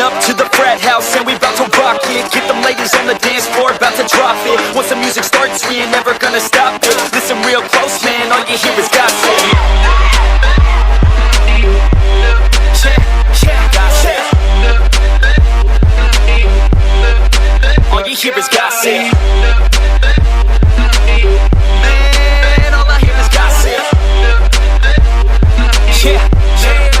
Up to the frat house and we bout to rock it. Get them ladies on the dance floor, about to drop it. Once the music starts, we ain't never gonna stop it. Listen real close, man, all you hear is gossip. All you hear is gossip. Man, all I hear is gossip.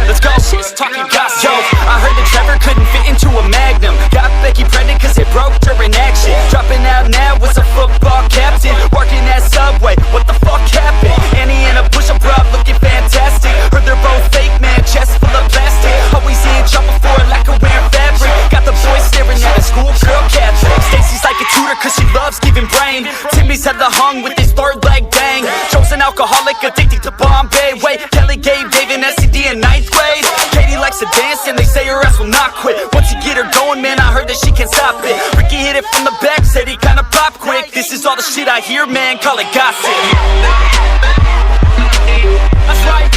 Let's go, shit's talking gossip. Yo, I heard that Trevor couldn't fit into a Magnum. Got Becky pregnant cause it broke during action. Dropping out now was a football captain. Working at Subway, what the fuck happened? Annie and a push-up bra looking fantastic. Heard they're both fake, man, chest full of plastic. Always seeing trouble for a lack of wearing fabric. Got the boys staring at a schoolgirl caption. Stacy's like a tutor cause she loves giving brain. Timmy's had the hung with his third leg dang. Joe's an alcoholic addicted to Bombay. Wait, Kelly gave Dave an STD in 9th grade. Katie likes to dance and they say her ass will not quit. Once you get her going, man, I heard that she can't stop it. Ricky hit it from the back, said he kinda popped quick. This is all the shit I hear, man, call it gossip. That's right,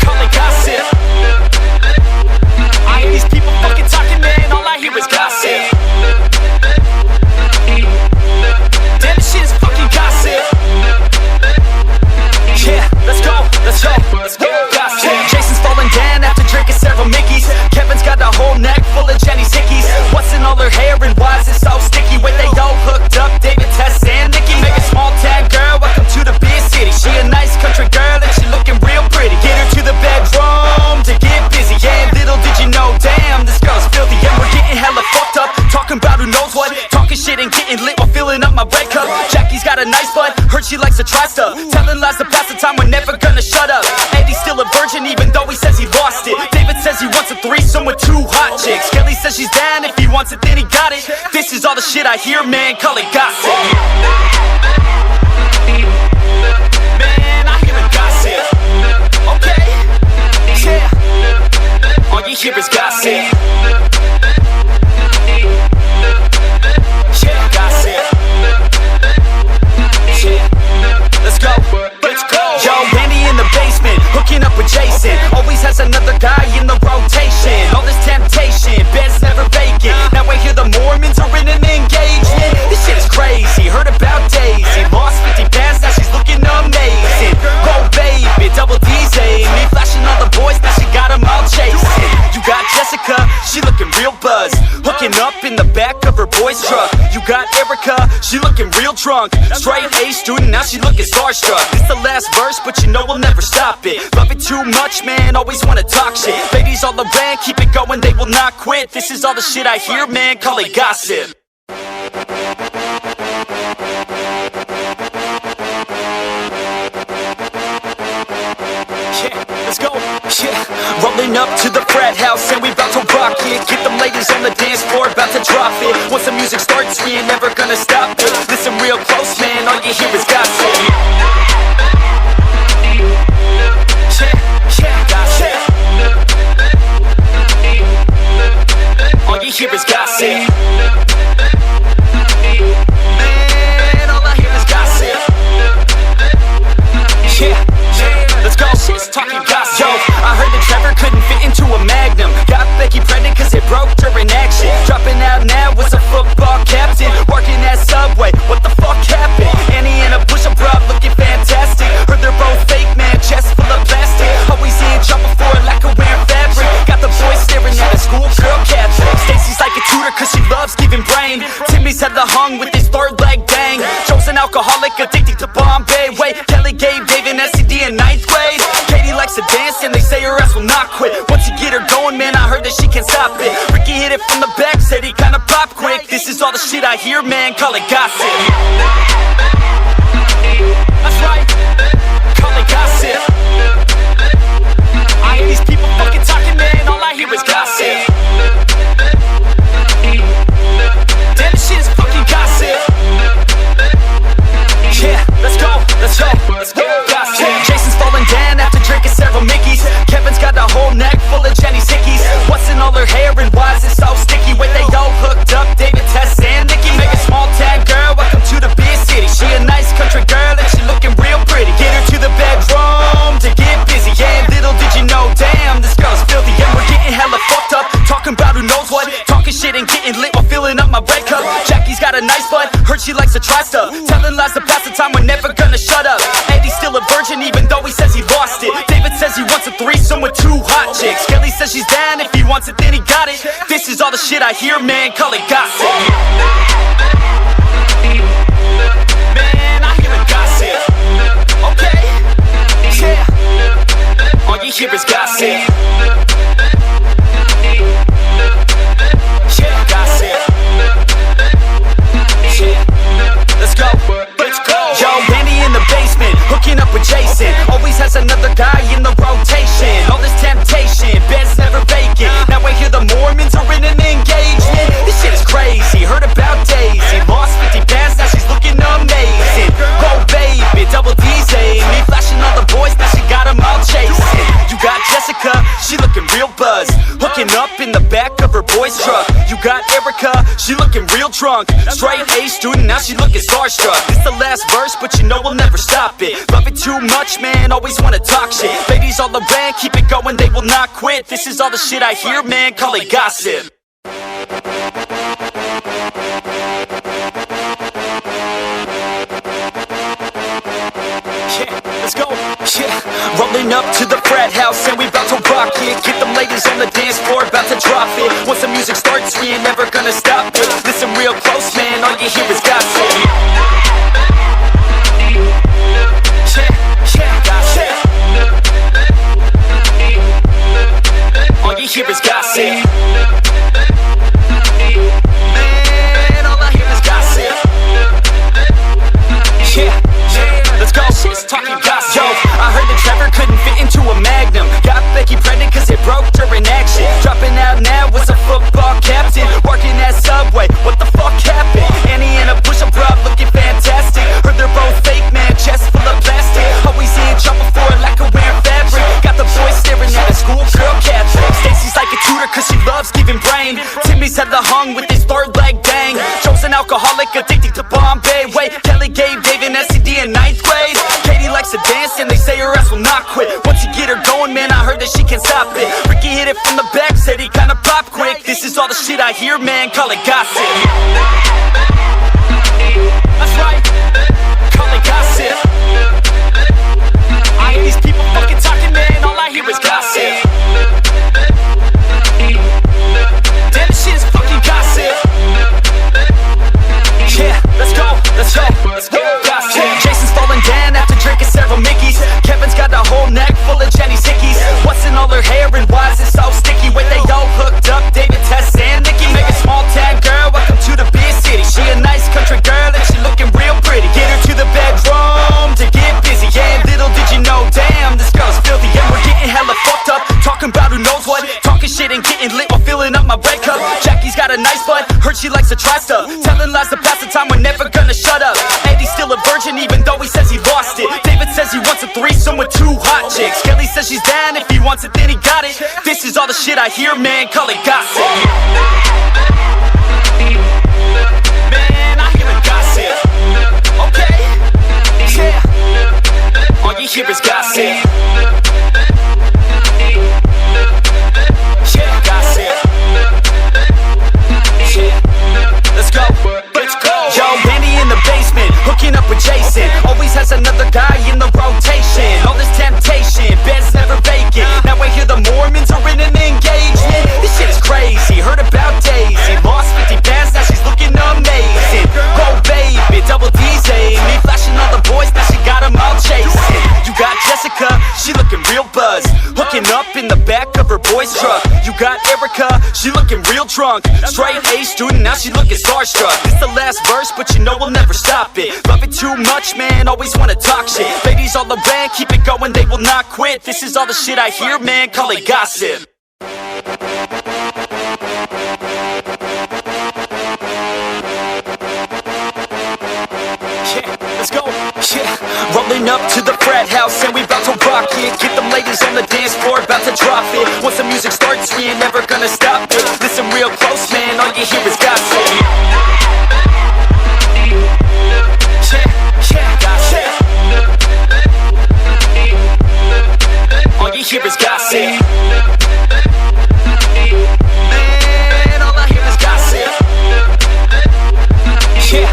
call it gossip. I hear these people fucking talking, man, all I hear is gossip. Damn, this shit is fucking gossip. Yeah, let's go, let's go, let's go, gossip. Jason's falling down after drinking several Mickeys. Kevin's got a whole neck full of Jenny's hickeys. What's in all her hair and why is it so sticky? Wait, they all hooked up, David, Tess, and Nikki. Make a small town girl, welcome to the big city. She a nice country girl and she looking real pretty. Get her to the bedroom to get busy. Yeah, little did you know, damn, this girl's filthy. And we're getting hella fucked up, talking about who knows what. Talking shit and getting lit while filling up my red cup. Jackie's got a nice butt, heard she likes to try stuff. Telling lies to pass the time, we're never gonna shut up. Eddie's still a virgin even though he says he lost it. David says he wants a threesome with 2 hot chicks. Kelly says she's down, if he wants it then he got it. This is all the shit I hear, man, call it gossip. Man, I hear it gossip. Okay, yeah, all you hear is gossip. Yeah, gossip. Yeah, let's go, let's go. Yo, Randy in the basement, hooking up with Jason. Always has another guy in the rotation. All this temptation, bed's never vacant. Now I hear the Mormons are in an engagement. This shit is crazy, heard about Daisy. Lost 50 pounds, now she's looking amazing. Go baby, double D's me. Flashing all the boys, now she got them all chasing. You got Jessica, she looking real buzzed. Hooking up in the back of her boy's truck. You got Erica, she looking real drunk. Straight A student, now she looking starstruck. It's the last verse, but you know we'll never stop it. Love it too much, man, always wanna talk shit. Ladies all around, keep it going, they will not quit. This is all the shit I hear, man, call it gossip. Yeah, let's go. Yeah, rolling up to the frat house and we bout to rock it. Get them ladies on the dance floor, about to drop it. Once the music starts, we ain't never gonna stop it. Listen real close, man, all you hear is gossip. Yeah, gossip. All you hear is gossip. Man, all I hear is gossip. Yeah, let's go, shit's talking gossip. Yo, I heard that Trevor couldn't fit into a Magnum. Got Becky pregnant cause it broke during action. Dropping out now was a football captain. Working at Subway, what the fuck happened? Annie and a push-up bra looking fantastic. Heard they're both fake, man, chest full of plastic. Always seeing trouble for a lack of wearing fabric. Got the boys staring at a schoolgirl caption. Stacy's like a tutor cause she loves giving brain. Timmy's had the hung with his third leg dang. Joe's an alcoholic addicted to Bombay. Wait, Kelly gave Dave an STD in 9th grade. Katie likes to dance and they say her ass will not quit. Once you get her going, man, I heard that she can't stop it. Ricky hit it from the back, said he kinda popped quick. This is all the shit I hear, man, call it gossip. That's right, call it gossip. I hear these people fucking talking, man, all I hear is gossip. Damn, this shit is fucking gossip. Yeah, let's go, let's go, let's go, gossip. Jason's falling down after drinking several Mickeys. Kevin's got a whole neck full of Jenny's hickeys. What's in all her hair and why is it so sticky? Wait, they all hooked up, David, Tess, and Nikki. Make a small town girl, welcome to the big tries to. Telling lies to pass the time, we're never gonna shut up. Eddie's still a virgin even though he says he lost it. David says he wants a threesome with 2 hot chicks. Kelly says she's down, if he wants it then he got it. This is all the shit I hear, man, call it gossip. Man, I hear the gossip. Okay, yeah, all you hear is gossip. Yeah, gossip. Let's go, let's go. Yo, Randy in the basement, hooking up with Jason. Always has another guy in the rotation. All this temptation, bed's never vacant. Now I hear the Mormons are in an engagement. This shit is crazy, heard about Daisy. Lost 50 pounds, now she's looking amazing. Go baby, double D's me. Flashing all the boys, now she got them all chasing. You got Jessica, she looking real buzz. Hooking up in the back of her boy's truck. You got Erica, she looking real drunk. Straight A student, now she looking starstruck. It's the last verse, but you know we'll never stop it. Love it too much, man, always wanna talk shit. Ladies all around, keep it going, they will not quit. This is all the shit I hear, man, call it gossip. Let's go, yeah. Rolling up to the frat house and we bout to rock it. Get them ladies on the dance floor, about to drop it. Once the music starts, we ain't never gonna stop it. Listen real close, man, all you hear is gossip. Yeah, gossip. All you hear is gossip. Man, all I hear is gossip. Yeah, let's go. She's talking gossip. Yo, I heard that Trevor couldn't fit into a Magnum. Got Becky pregnant cause it broke during action. Dropping out now was a football captain. Working at Subway, what the fuck happened? Annie in a push-up bra looking fantastic. Heard they're both fake, man, chest full of plastic. Always in trouble for a lack of wearing fabric. Got the boys staring at a schoolgirl caption. Stacy's like a tutor cause she loves giving brain. Timmy's had the hung with his third leg bang. Joe's an alcoholic addicted to Bombay. Wait, Kelly gave Dave an STD in 9th grade. Katie likes to dance and they say her ass will not quit. Once you get her going, man, I heard that she can't stop it. Ricky hit it from the back, said he kinda popped quick. This is all the shit I hear, man, call it gossip. That's right, call it gossip. I hear these people fucking talking, man, all I hear is gossip. Damn, this shit is fucking gossip. Yeah, let's go, let's go, let's go. Gossip. Jason's falling down after drinking several Mickeys. Kevin's got a whole neck full of Jenny's hickeys. What's in all her hair and why is it so sticky? Wait, they all hooked up, David, Tess, and Nikki. Make a small town girl, welcome to the big city. She a nice country girl and she looking real pretty. Get her to the bedroom to get busy. Yeah, little did you know, damn, this girl's filthy. And we're getting hella fucked up, talking about who knows what. Talking shit and getting lit while filling up my bread cup. Jackie's got a nice butt, heard she likes to try stuff. Telling lies to pass the time, we're never gonna shut up. Eddie's still a virgin even though he says he lost it. David says he wants a threesome with 2 hot chicks. Kelly says she's down, if he wants it then he got it. This is all the shit I hear, man, call it gossip. Man, I hear the gossip. Okay, yeah, all you hear is gossip. Yeah, gossip. Yeah, let's go, let's go. Yo, Randy in the basement, hooking up with Jason. Always has another guy in the rotation. All this temptation, bed's never vacant. Now I hear the Mormons are in an engagement. This shit is crazy, heard about Daisy. Lost 50 pounds, now she's looking amazing. Go baby, double D's me. Flashing all the boys, now she got them all chasing. You got Jessica, she looking real buzz. Hooking up in the back of her boy's truck. You got Erica, she looking real drunk. Straight A student, now she looking starstruck. It's the last verse, but you know we'll never stop it. Love it too much, man, always wanna talk shit. Ladies all around, keep it going, they will not quit. This is all the shit I hear, man, call it gossip. Yeah, let's go, yeah. Rolling up to the frat house and we bout to rock it. Get them ladies on the dance floor, about to drop it. Once the music starts, we ain't never gonna stop it. Listen real close, man, all you hear is gossip. Yeah, gossip. All you hear is gossip. Man, all I hear is gossip. Yeah,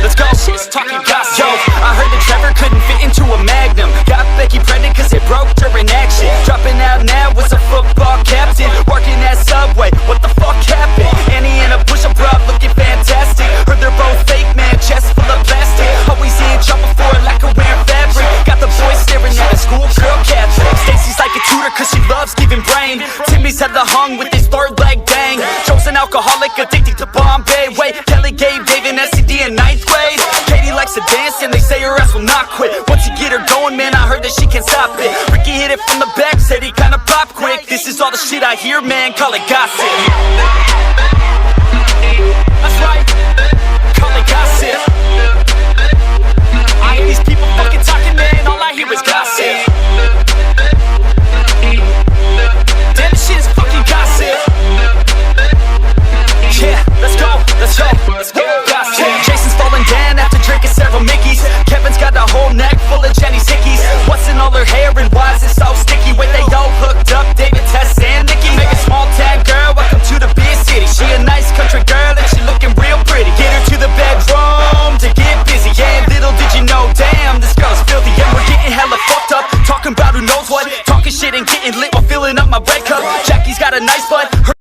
let's go. Kris, talking gossip. Yo, I heard that Trevor couldn't fit into a Magnum. Got Becky pregnant cause they broke during action. Dropping out now was a football captain. Working at Subway, what the fuck happened? Annie and a push-up bra looking fantastic. Heard they're both fake, man, chest full of plastic. Always in trouble for a lack of wearing fabric. Got the boys staring at a schoolgirl Catherine. Stacy's like a tutor cause she loves giving brain. Timmy's had the hung with his third leg bang. Joe's an alcoholic addicted to Bombay. Wait, Kelly gave Dave an STD in 9th grade. Katie likes to dance and they say her ass will not quit. Once you get her going, man, I heard that she can't stop it. Ricky hit it from the back, said he kinda pop quick. This is all the shit I hear, man, call it gossip.